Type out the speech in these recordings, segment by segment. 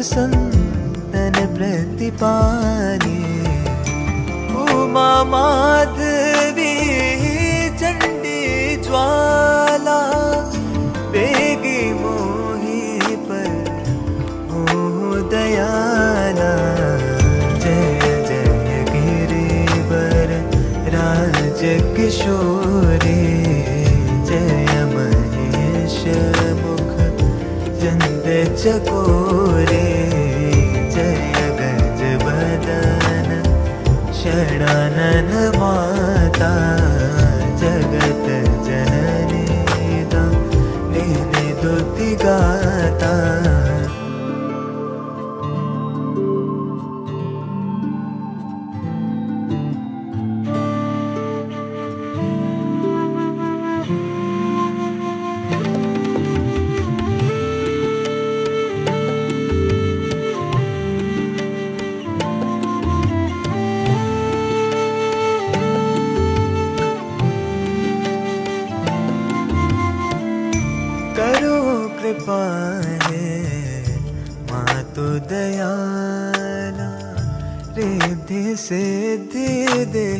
संतन प्रतिपाने, उमा माधवी चंडी ज्वाला, बेगी मोही पर मोह दयाला। जय जय गिरिवर राज किशोरे, जय महेश मुख चंद चकोरे, जय गज बदन षडानन माता, जगत जननी दामिनी दुति गाता। करो कृपा है मातु दयाला, रिद्धि सिद्धि दे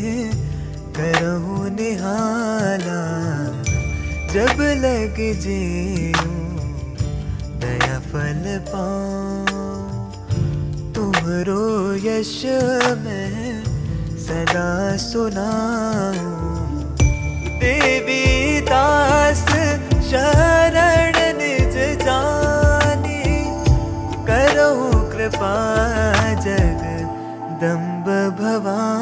करहु निहाला। जब लग जीऊं दया फल पाऊं, तुमरो यश मैं सदा सुनाऊं। देवी दास शरण निज जानी, करहु कृपा जगदम्ब भवानी।